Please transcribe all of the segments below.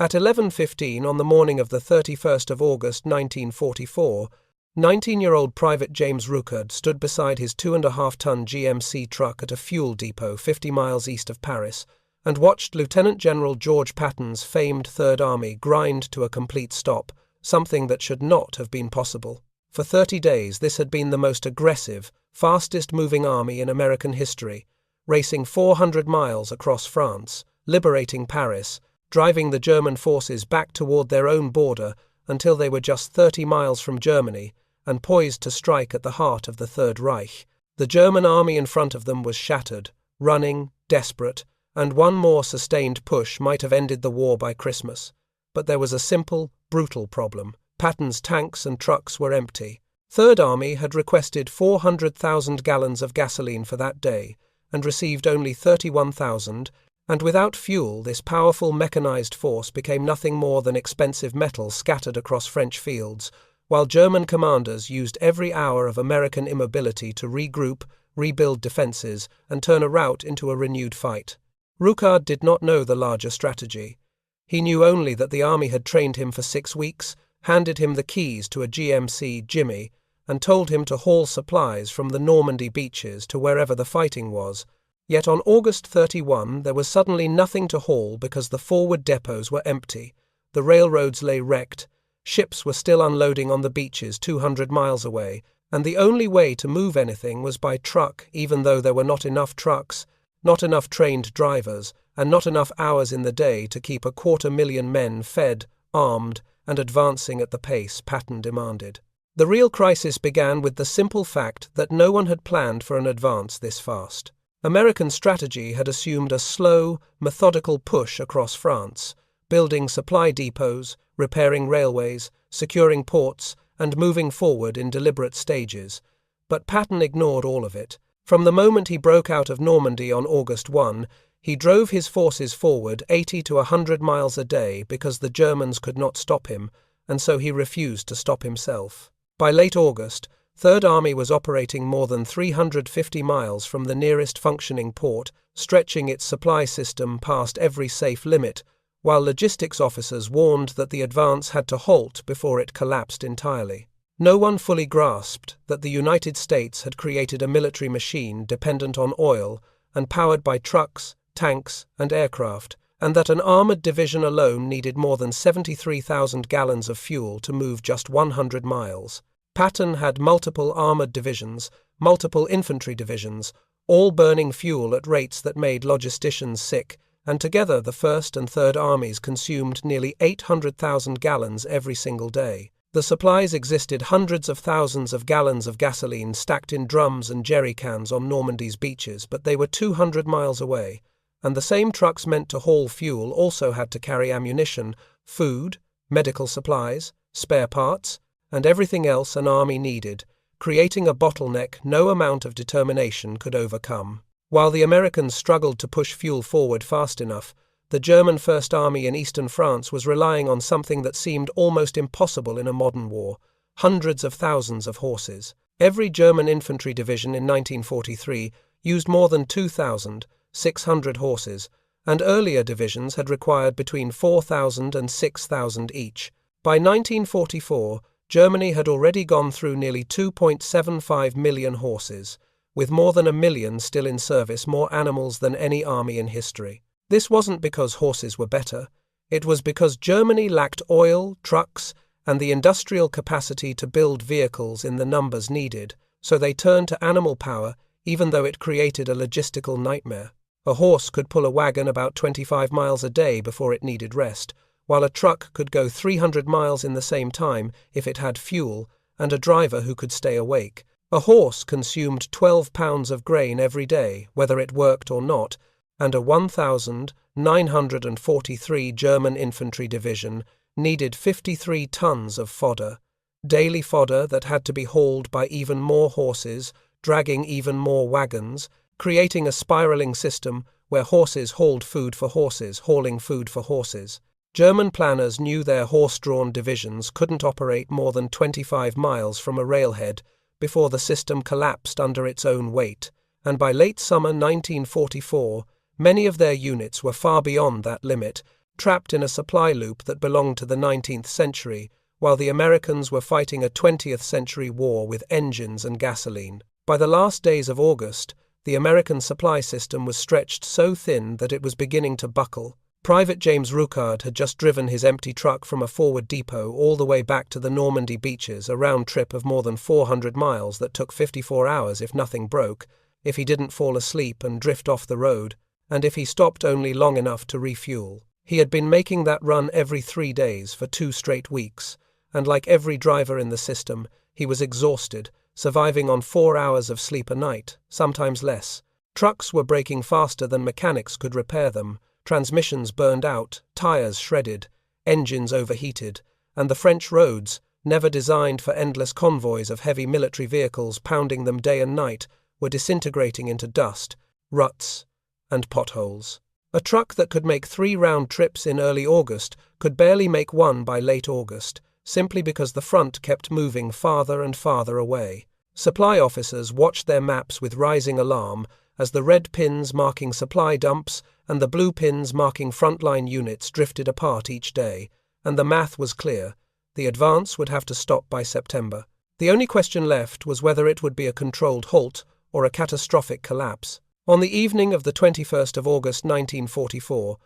At 11:15 on the morning of the 31st of August 1944, 19-year-old Private James Ruckard stood beside his 2.5-ton GMC truck at a fuel depot 50 miles east of Paris and watched Lieutenant General George Patton's famed Third Army grind to a complete stop, something that should not have been possible. For 30 days, this had been the most aggressive, fastest-moving army in American history, racing 400 miles across France, liberating Paris, driving the German forces back toward their own border until they were just 30 miles from Germany and poised to strike at the heart of the Third Reich. The German army in front of them was shattered, running, desperate, and one more sustained push might have ended the war by Christmas. But there was a simple, brutal problem. Patton's tanks and trucks were empty. Third Army had requested 400,000 gallons of gasoline for that day and received only 31,000, and without fuel this powerful mechanized force became nothing more than expensive metal scattered across French fields, while German commanders used every hour of American immobility to regroup, rebuild defenses, and turn a rout into a renewed fight. Ruckard did not know the larger strategy. He knew only that the army had trained him for 6 weeks, handed him the keys to a GMC Jimmy, and told him to haul supplies from the Normandy beaches to wherever the fighting was. Yet on August 31 there was suddenly nothing to haul because the forward depots were empty, the railroads lay wrecked, ships were still unloading on the beaches 200 miles away, and the only way to move anything was by truck, even though there were not enough trucks, not enough trained drivers, and not enough hours in the day to keep 250,000 men fed, armed, and advancing at the pace Patton demanded. The real crisis began with the simple fact that no one had planned for an advance this fast. American strategy had assumed a slow, methodical push across France, building supply depots, repairing railways, securing ports, and moving forward in deliberate stages. But Patton ignored all of it. From the moment he broke out of Normandy on August 1, he drove his forces forward 80 to 100 miles a day because the Germans could not stop him, and so he refused to stop himself. By late August, Third Army was operating more than 350 miles from the nearest functioning port, stretching its supply system past every safe limit, while logistics officers warned that the advance had to halt before it collapsed entirely. No one fully grasped that the United States had created a military machine dependent on oil and powered by trucks, tanks, and aircraft, and that an armored division alone needed more than 73,000 gallons of fuel to move just 100 miles. Patton had multiple armored divisions, multiple infantry divisions, all burning fuel at rates that made logisticians sick, and together the First and Third Armies consumed nearly 800,000 gallons every single day. The supplies existed hundreds of thousands of gallons of gasoline stacked in drums and jerry cans on Normandy's beaches, but they were 200 miles away, and the same trucks meant to haul fuel also had to carry ammunition, food, medical supplies, spare parts, and everything else an army needed, creating a bottleneck no amount of determination could overcome. While the Americans struggled to push fuel forward fast enough, the German First Army in eastern France was relying on something that seemed almost impossible in a modern war: hundreds of thousands of horses. Every German infantry division in 1943 used more than 2,600 horses, and earlier divisions had required between 4,000 and 6,000 each. By 1944, Germany had already gone through nearly 2.75 million horses, with more than 1 million still in service, more animals than any army in history. This wasn't because horses were better. It was because Germany lacked oil, trucks, and the industrial capacity to build vehicles in the numbers needed, so they turned to animal power even though it created a logistical nightmare. A horse could pull a wagon about 25 miles a day before it needed rest, while a truck could go 300 miles in the same time if it had fuel and a driver who could stay awake. A horse consumed 12 pounds of grain every day, whether it worked or not, and a 1,943 German infantry division needed 53 tons of fodder, daily fodder that had to be hauled by even more horses, dragging even more wagons, creating a spiraling system where horses hauled food for horses, hauling food for horses. German planners knew their horse-drawn divisions couldn't operate more than 25 miles from a railhead before the system collapsed under its own weight, and by late summer 1944, many of their units were far beyond that limit, trapped in a supply loop that belonged to the 19th century, while the Americans were fighting a 20th century war with engines and gasoline. By the last days of August, the American supply system was stretched so thin that it was beginning to buckle. Private James Rucard had just driven his empty truck from a forward depot all the way back to the Normandy beaches, a round trip of more than 400 miles that took 54 hours if nothing broke, if he didn't fall asleep and drift off the road, and if he stopped only long enough to refuel. He had been making that run every 3 days for 2 straight weeks, and like every driver in the system, he was exhausted, surviving on 4 hours of sleep a night, sometimes less. Trucks were breaking faster than mechanics could repair them, transmissions burned out, tires shredded, engines overheated, and the French roads, never designed for endless convoys of heavy military vehicles pounding them day and night, were disintegrating into dust, ruts, and potholes. A truck that could make 3 round trips in early August could barely make 1 by late August, simply because the front kept moving farther and farther away. Supply officers watched their maps with rising alarm as the red pins marking supply dumps and the blue pins marking frontline units drifted apart each day, and the math was clear. The advance would have to stop by September. The only question left was whether it would be a controlled halt or a catastrophic collapse. On the evening of the 21st of August 1944,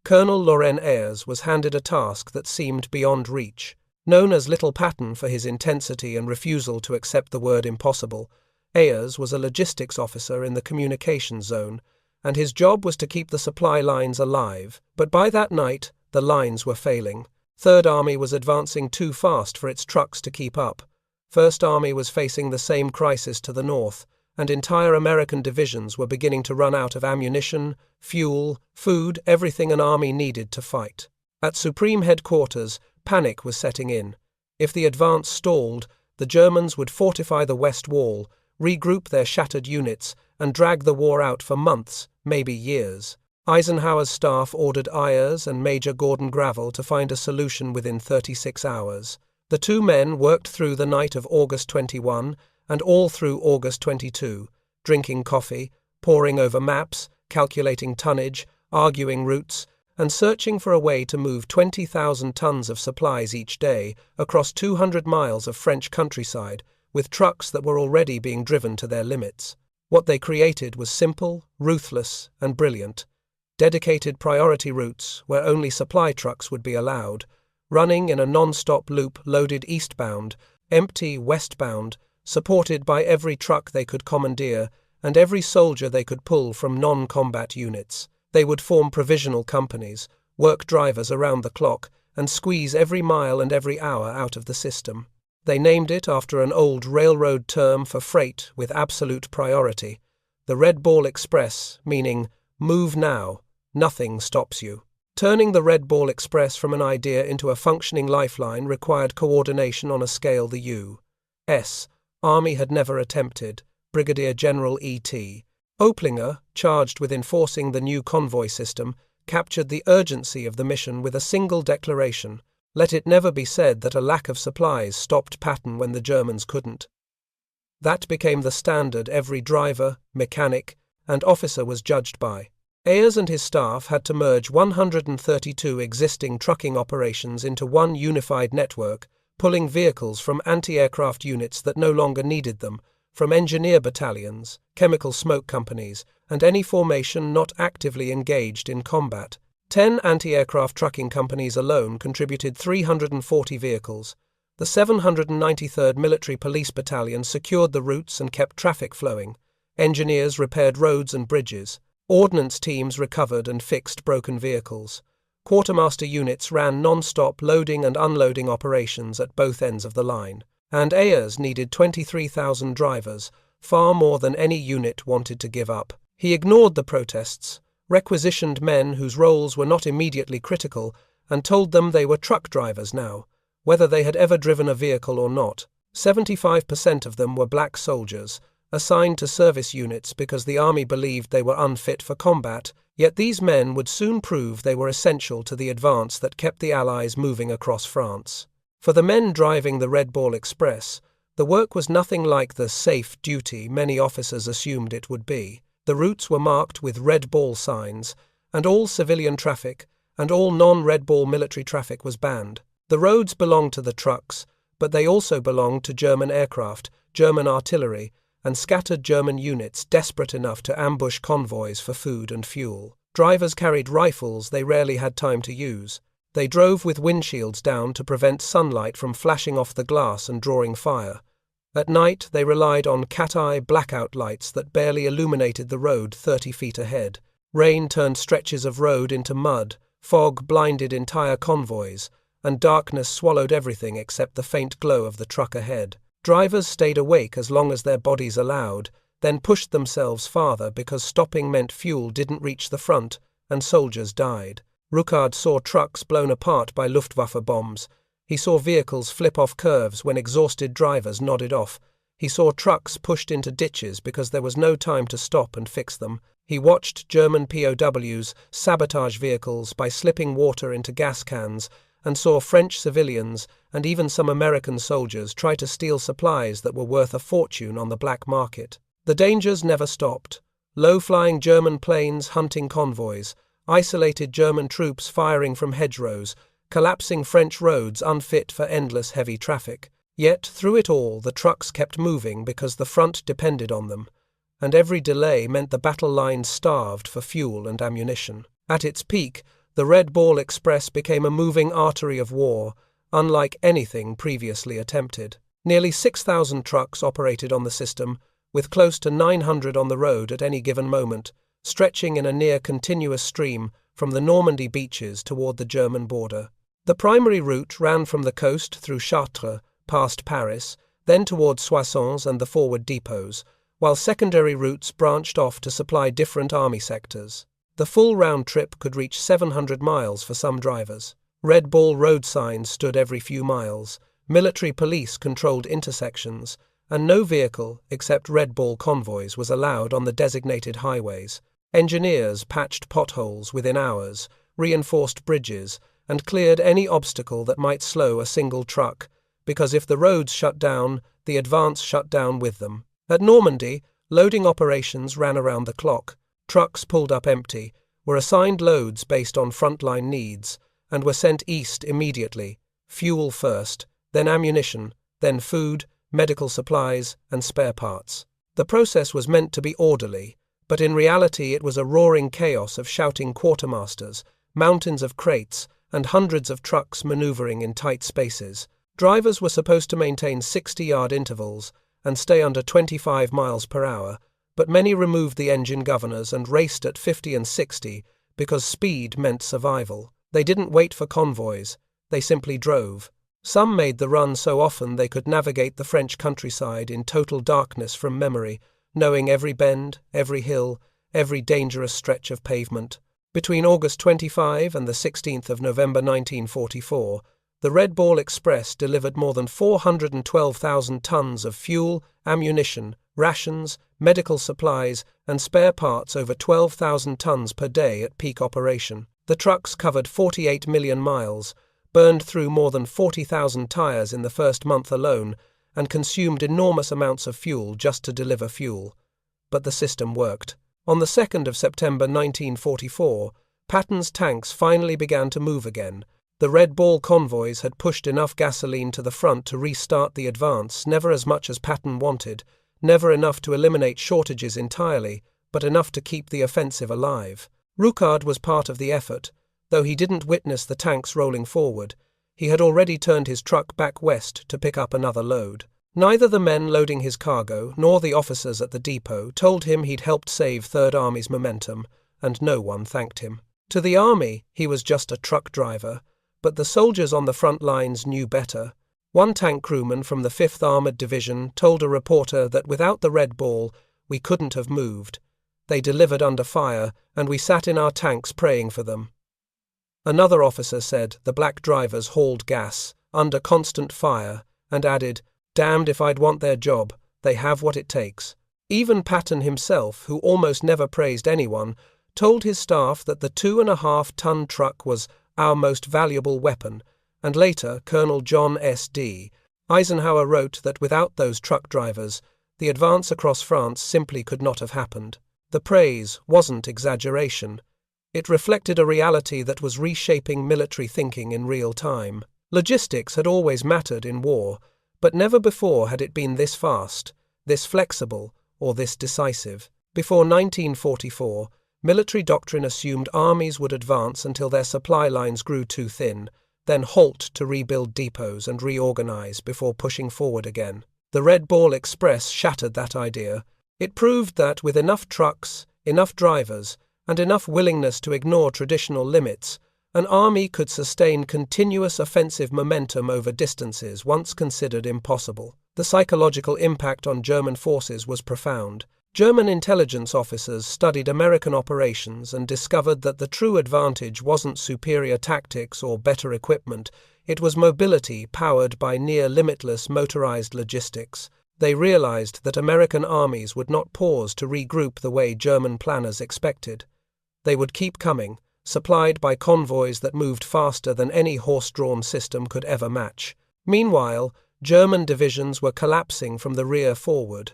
Colonel Laurent Ayres was handed a task that seemed beyond reach. Known as Little Patton for his intensity and refusal to accept the word impossible, Ayres was a logistics officer in the communications zone, and his job was to keep the supply lines alive. But by that night, the lines were failing. Third Army was advancing too fast for its trucks to keep up. First Army was facing the same crisis to the north, and entire American divisions were beginning to run out of ammunition, fuel, food, everything an army needed to fight. At Supreme Headquarters, panic was setting in. If the advance stalled, the Germans would fortify the West Wall, regroup their shattered units, and drag the war out for months, maybe years. Eisenhower's staff ordered Ayres and Major Gordon Gravel to find a solution within 36 hours. The 2 men worked through the night of August 21 and all through August 22, drinking coffee, poring over maps, calculating tonnage, arguing routes, and searching for a way to move 20,000 tons of supplies each day across 200 miles of French countryside with trucks that were already being driven to their limits. What they created was simple, ruthless, and brilliant. Dedicated priority routes where only supply trucks would be allowed, running in a non-stop loop loaded eastbound, empty westbound, supported by every truck they could commandeer and every soldier they could pull from non-combat units. They would form provisional companies, work drivers around the clock, and squeeze every mile and every hour out of the system. They named it after an old railroad term for freight with absolute priority, the Red Ball Express, meaning, move now, nothing stops you. Turning the Red Ball Express from an idea into a functioning lifeline required coordination on a scale the U.S. Army had never attempted. Brigadier General E.T. Oplinger, charged with enforcing the new convoy system, captured the urgency of the mission with a single declaration: let it never be said that a lack of supplies stopped Patton when the Germans couldn't. That became the standard every driver, mechanic, and officer was judged by. Ayres and his staff had to merge 132 existing trucking operations into one unified network, pulling vehicles from anti-aircraft units that no longer needed them, from engineer battalions, chemical smoke companies, and any formation not actively engaged in combat. 10 anti-aircraft trucking companies alone contributed 340 vehicles. The 793rd Military Police Battalion secured the routes and kept traffic flowing. Engineers repaired roads and bridges. Ordnance teams recovered and fixed broken vehicles. Quartermaster units ran non-stop loading and unloading operations at both ends of the line. And Ayres needed 23,000 drivers, far more than any unit wanted to give up. He ignored the protests, requisitioned men whose roles were not immediately critical, and told them they were truck drivers now, whether they had ever driven a vehicle or not. 75% of them were black soldiers, assigned to service units because the army believed they were unfit for combat, yet these men would soon prove they were essential to the advance that kept the Allies moving across France. For the men driving the Red Ball Express, the work was nothing like the safe duty many officers assumed it would be. The routes were marked with red ball signs, and all civilian traffic, and all non-Red Ball military traffic was banned. The roads belonged to the trucks, but they also belonged to German aircraft, German artillery, and scattered German units desperate enough to ambush convoys for food and fuel. Drivers carried rifles they rarely had time to use. They drove with windshields down to prevent sunlight from flashing off the glass and drawing fire. At night, they relied on cat-eye blackout lights that barely illuminated the road 30 feet ahead. Rain turned stretches of road into mud, fog blinded entire convoys, and darkness swallowed everything except the faint glow of the truck ahead. Drivers stayed awake as long as their bodies allowed, then pushed themselves farther because stopping meant fuel didn't reach the front, and soldiers died. Ruckard saw trucks blown apart by Luftwaffe bombs. He saw vehicles flip off curves when exhausted drivers nodded off. He saw trucks pushed into ditches because there was no time to stop and fix them. He watched German POWs sabotage vehicles by slipping water into gas cans, and saw French civilians and even some American soldiers try to steal supplies that were worth a fortune on the black market. The dangers never stopped. Low-flying German planes hunting convoys, isolated German troops firing from hedgerows, collapsing French roads unfit for endless heavy traffic. Yet, through it all, the trucks kept moving because the front depended on them, and every delay meant the battle lines starved for fuel and ammunition. At its peak, the Red Ball Express became a moving artery of war, unlike anything previously attempted. Nearly 6,000 trucks operated on the system, with close to 900 on the road at any given moment, stretching in a near-continuous stream from the Normandy beaches toward the German border. The primary route ran from the coast through Chartres, past Paris, then toward Soissons and the forward depots, while secondary routes branched off to supply different army sectors. The full round trip could reach 700 miles for some drivers. Red Ball road signs stood every few miles, military police controlled intersections, and no vehicle, except Red Ball convoys, was allowed on the designated highways. Engineers patched potholes within hours, reinforced bridges, and cleared any obstacle that might slow a single truck, because if the roads shut down, the advance shut down with them. At Normandy, loading operations ran around the clock. Trucks pulled up empty, were assigned loads based on frontline needs, and were sent east immediately, fuel first, then ammunition, then food, medical supplies, and spare parts. The process was meant to be orderly, but in reality it was a roaring chaos of shouting quartermasters, mountains of crates, and hundreds of trucks maneuvering in tight spaces. Drivers were supposed to maintain 60-yard intervals and stay under 25 miles per hour, but many removed the engine governors and raced at 50 and 60 because speed meant survival. They didn't wait for convoys, they simply drove. Some made the run so often they could navigate the French countryside in total darkness from memory, knowing every bend, every hill, every dangerous stretch of pavement. Between August 25 and the 16th of November 1944, the Red Ball Express delivered more than 412,000 tons of fuel, ammunition, rations, medical supplies, and spare parts over 12,000 tons per day at peak operation. The trucks covered 48 million miles, burned through more than 40,000 tires in the first month alone, and consumed enormous amounts of fuel just to deliver fuel. But the system worked. On the 2nd of September 1944, Patton's tanks finally began to move again. The Red Ball convoys had pushed enough gasoline to the front to restart the advance, never as much as Patton wanted, never enough to eliminate shortages entirely, but enough to keep the offensive alive. Ruckard was part of the effort. Though he didn't witness the tanks rolling forward, he had already turned his truck back west to pick up another load. Neither the men loading his cargo nor the officers at the depot told him he'd helped save Third Army's momentum, and no one thanked him. To the Army, he was just a truck driver, but the soldiers on the front lines knew better. One tank crewman from the 5th Armoured Division told a reporter that without the Red Ball, we couldn't have moved. They delivered under fire, and we sat in our tanks praying for them. Another officer said the black drivers hauled gas, under constant fire, and added, "Damned if I'd want their job, they have what it takes." Even Patton himself, who almost never praised anyone, told his staff that the 2.5-ton truck was our most valuable weapon, and later Colonel John S.D. Eisenhower wrote that without those truck drivers, the advance across France simply could not have happened. The praise wasn't exaggeration. It reflected a reality that was reshaping military thinking in real time. Logistics had always mattered in war, but never before had it been this fast, this flexible, or this decisive. Before 1944, military doctrine assumed armies would advance until their supply lines grew too thin, then halt to rebuild depots and reorganize before pushing forward again. The Red Ball Express shattered that idea. It proved that with enough trucks, enough drivers, and enough willingness to ignore traditional limits, an army could sustain continuous offensive momentum over distances once considered impossible. The psychological impact on German forces was profound. German intelligence officers studied American operations and discovered that the true advantage wasn't superior tactics or better equipment, it was mobility powered by near-limitless motorized logistics. They realized that American armies would not pause to regroup the way German planners expected. They would keep coming, supplied by convoys that moved faster than any horse-drawn system could ever match. Meanwhile, German divisions were collapsing from the rear forward.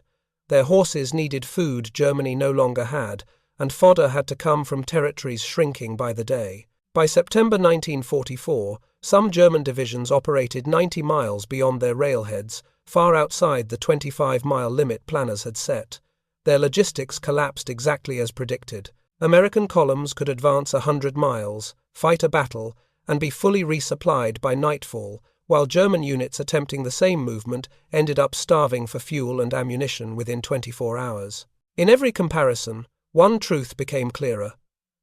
Their horses needed food Germany no longer had, and fodder had to come from territories shrinking by the day. By September 1944, some German divisions operated 90 miles beyond their railheads, far outside the 25-mile limit planners had set. Their logistics collapsed exactly as predicted. American columns could advance 100 miles, fight a battle, and be fully resupplied by nightfall, while German units attempting the same movement ended up starving for fuel and ammunition within 24 hours. In every comparison, one truth became clearer.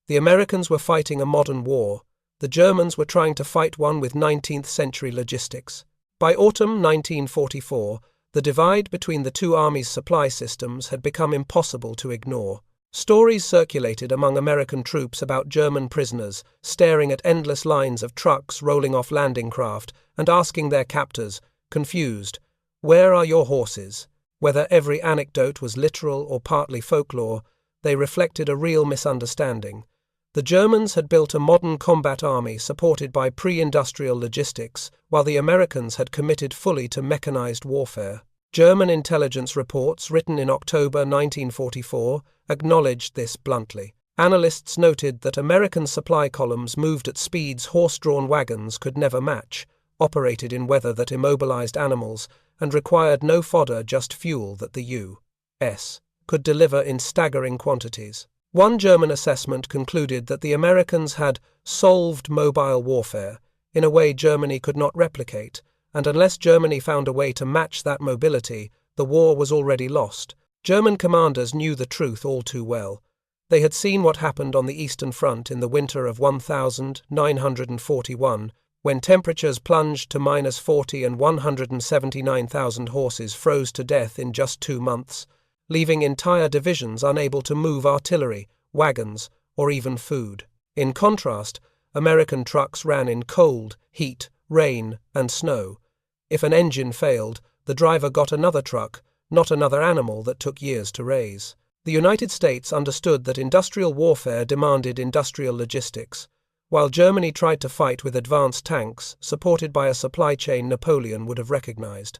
The Americans were fighting a modern war. The Germans were trying to fight one with 19th-century logistics. By autumn 1944, the divide between the two armies' supply systems had become impossible to ignore. Stories circulated among American troops about German prisoners staring at endless lines of trucks rolling off landing craft and asking their captors, confused, "Where are your horses?" Whether every anecdote was literal or partly folklore, they reflected a real misunderstanding. The Germans had built a modern combat army supported by pre-industrial logistics, while the Americans had committed fully to mechanized warfare. German intelligence reports written in October 1944 acknowledged this bluntly. Analysts noted that American supply columns moved at speeds horse-drawn wagons could never match, operated in weather that immobilized animals, and required no fodder, just fuel that the U.S. could deliver in staggering quantities. One German assessment concluded that the Americans had solved mobile warfare in a way Germany could not replicate, and unless Germany found a way to match that mobility, the war was already lost. German commanders knew the truth all too well. They had seen what happened on the Eastern Front in the winter of 1941, when temperatures plunged to -40 and 179,000 horses froze to death in just 2 months, leaving entire divisions unable to move artillery, wagons, or even food. In contrast, American trucks ran in cold, heat, rain, and snow. If an engine failed, the driver got another truck, not another animal that took years to raise. The United States understood that industrial warfare demanded industrial logistics, while Germany tried to fight with advanced tanks supported by a supply chain Napoleon would have recognized.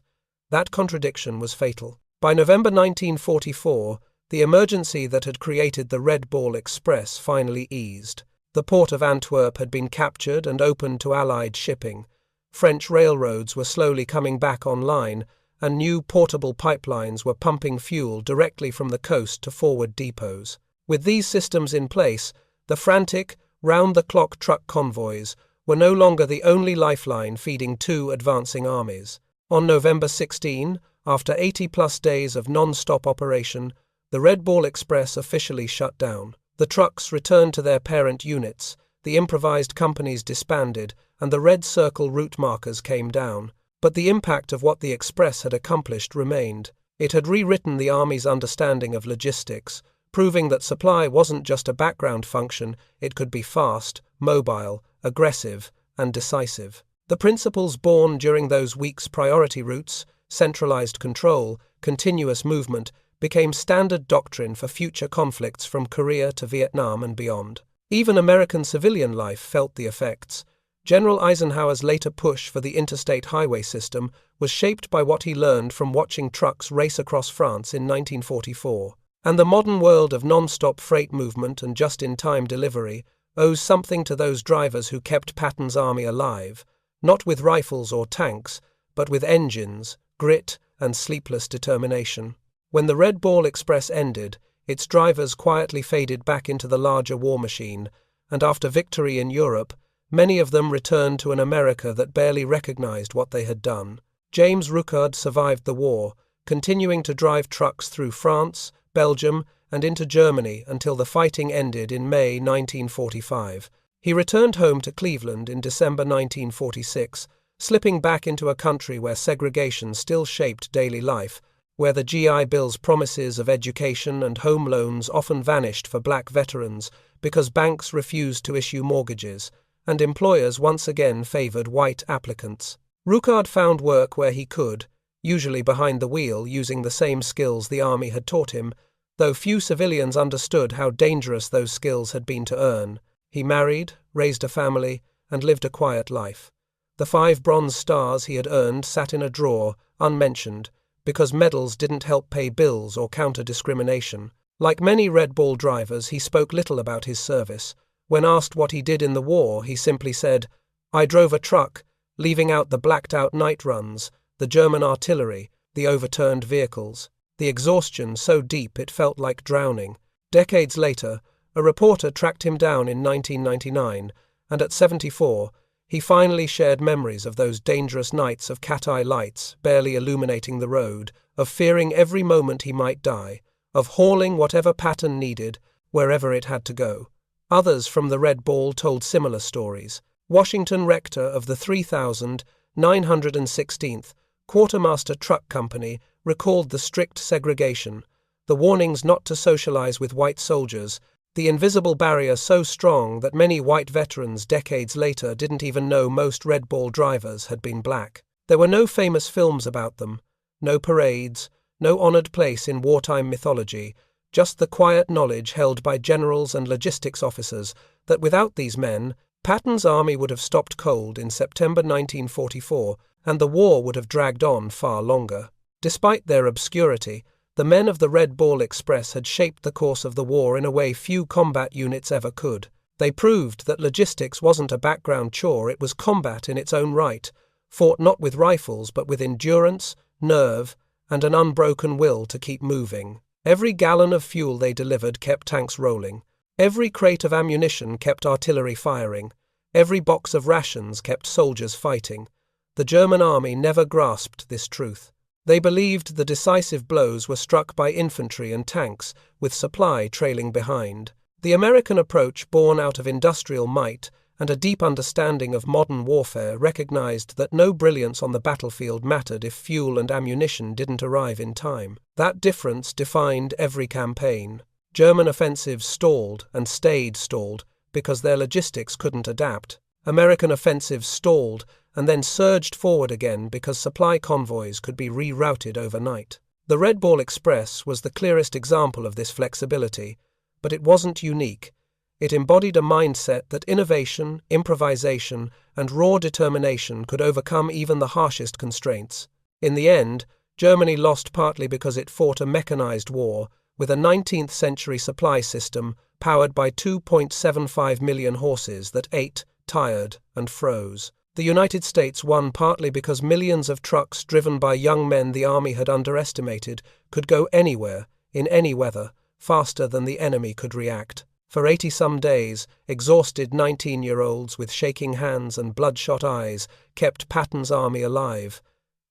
That contradiction was fatal. By November 1944, the emergency that had created the Red Ball Express finally eased. The port of Antwerp had been captured and opened to Allied shipping. French railroads were slowly coming back online, and new portable pipelines were pumping fuel directly from the coast to forward depots. With these systems in place, the frantic, round-the-clock truck convoys were no longer the only lifeline feeding two advancing armies. On November 16, after 80-plus days of non-stop operation, the Red Ball Express officially shut down. The trucks returned to their parent units, the improvised companies disbanded, and the red circle route markers came down. But the impact of what the Express had accomplished remained. It had rewritten the Army's understanding of logistics, proving that supply wasn't just a background function, it could be fast, mobile, aggressive, and decisive. The principles born during those weeks' priority routes, centralized control, continuous movement, became standard doctrine for future conflicts from Korea to Vietnam and beyond. Even American civilian life felt the effects. General Eisenhower's later push for the interstate highway system was shaped by what he learned from watching trucks race across France in 1944. And the modern world of non-stop freight movement and just-in-time delivery owes something to those drivers who kept Patton's army alive, not with rifles or tanks, but with engines, grit, and sleepless determination. When the Red Ball Express ended, its drivers quietly faded back into the larger war machine, and after victory in Europe, many of them returned to an America that barely recognized what they had done. James Ruckard survived the war, continuing to drive trucks through France, Belgium, and into Germany until the fighting ended in May 1945. He returned home to Cleveland in December 1946, slipping back into a country where segregation still shaped daily life, where the GI Bill's promises of education and home loans often vanished for black veterans because banks refused to issue mortgages, and employers once again favored white applicants. Ruckard found work where he could, usually behind the wheel, using the same skills the army had taught him, though few civilians understood how dangerous those skills had been to earn. He married, raised a family, and lived a quiet life. The 5 Bronze Stars he had earned sat in a drawer, unmentioned, because medals didn't help pay bills or counter discrimination. Like many Red Ball drivers, he spoke little about his service. When asked what he did in the war, he simply said, "I drove a truck, leaving out the blacked-out night runs, the German artillery, the overturned vehicles, the exhaustion so deep it felt like drowning." Decades later, a reporter tracked him down in 1999, and at 74, he finally shared memories of those dangerous nights of cat-eye lights barely illuminating the road, of fearing every moment he might die, of hauling whatever Patton needed, wherever it had to go. Others from the Red Ball told similar stories. Washington Rector of the 3,916th Quartermaster Truck Company recalled the strict segregation, the warnings not to socialize with white soldiers, the invisible barrier so strong that many white veterans decades later didn't even know most Red Ball drivers had been black. There were no famous films about them, no parades, no honored place in wartime mythology, just the quiet knowledge held by generals and logistics officers that without these men, Patton's army would have stopped cold in September 1944, and the war would have dragged on far longer. Despite their obscurity, the men of the Red Ball Express had shaped the course of the war in a way few combat units ever could. They proved that logistics wasn't a background chore, it was combat in its own right, fought not with rifles but with endurance, nerve, and an unbroken will to keep moving. Every gallon of fuel they delivered kept tanks rolling. Every crate of ammunition kept artillery firing. Every box of rations kept soldiers fighting. The German army never grasped this truth. They believed the decisive blows were struck by infantry and tanks, with supply trailing behind. The American approach, born out of industrial might and a deep understanding of modern warfare, recognized that no brilliance on the battlefield mattered if fuel and ammunition didn't arrive in time. That difference defined every campaign. German offensives stalled and stayed stalled because their logistics couldn't adapt. American offensives stalled and then surged forward again because supply convoys could be rerouted overnight. The Red Ball Express was the clearest example of this flexibility, but it wasn't unique. It embodied a mindset that innovation, improvisation, and raw determination could overcome even the harshest constraints. In the end, Germany lost partly because it fought a mechanized war with a 19th century supply system powered by 2.75 million horses that ate, tired, and froze. The United States won partly because millions of trucks driven by young men the army had underestimated could go anywhere, in any weather, faster than the enemy could react. For 80-some days, exhausted 19-year-olds with shaking hands and bloodshot eyes kept Patton's army alive.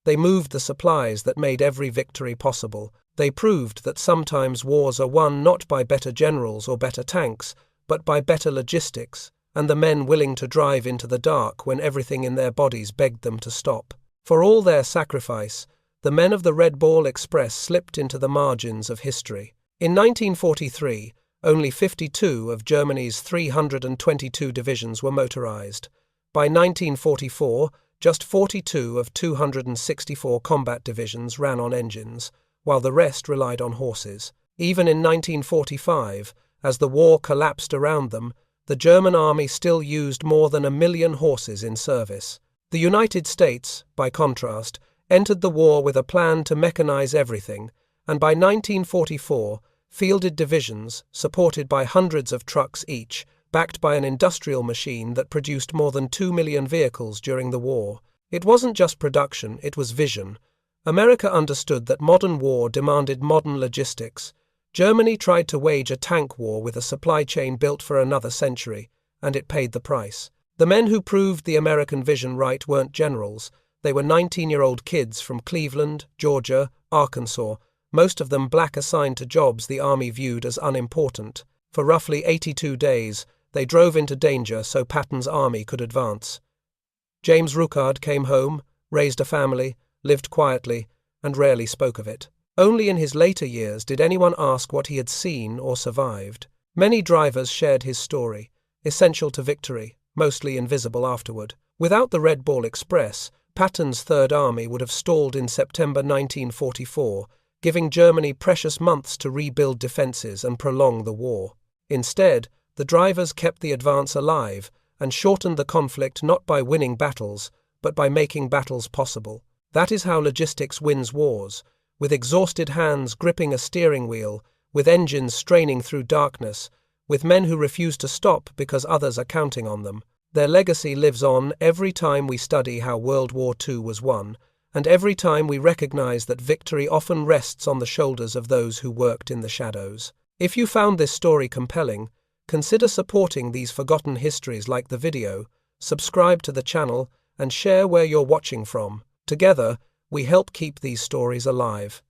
They moved the supplies that made every victory possible. They proved that sometimes wars are won not by better generals or better tanks, but by better logistics, and the men willing to drive into the dark when everything in their bodies begged them to stop. For all their sacrifice, the men of the Red Ball Express slipped into the margins of history. In 1943, only 52 of Germany's 322 divisions were motorized. By 1944, just 42 of 264 combat divisions ran on engines, while the rest relied on horses. Even in 1945, as the war collapsed around them, the German army still used more than 1 million horses in service. The United States, by contrast, entered the war with a plan to mechanize everything, and by 1944, fielded divisions, supported by hundreds of trucks each, backed by an industrial machine that produced more than 2 million vehicles during the war. It wasn't just production, it was vision. America understood that modern war demanded modern logistics. Germany tried to wage a tank war with a supply chain built for another century, and it paid the price. The men who proved the American vision right weren't generals. They were 19-year-old kids from Cleveland, Georgia, Arkansas, most of them black, assigned to jobs the army viewed as unimportant. For roughly 82 days, they drove into danger so Patton's army could advance. James Ruckard came home, raised a family, lived quietly, and rarely spoke of it. Only in his later years did anyone ask what he had seen or survived. Many drivers shared his story, essential to victory, mostly invisible afterward. Without the Red Ball Express, Patton's Third Army would have stalled in September 1944, giving Germany precious months to rebuild defences and prolong the war. Instead, the drivers kept the advance alive and shortened the conflict not by winning battles, but by making battles possible. That is how logistics wins wars, with exhausted hands gripping a steering wheel, with engines straining through darkness, with men who refuse to stop because others are counting on them. Their legacy lives on every time we study how World War II was won, and every time we recognize that victory often rests on the shoulders of those who worked in the shadows. If you found this story compelling, consider supporting these forgotten histories. Like the video, subscribe to the channel, and share where you're watching from. Together, we help keep these stories alive.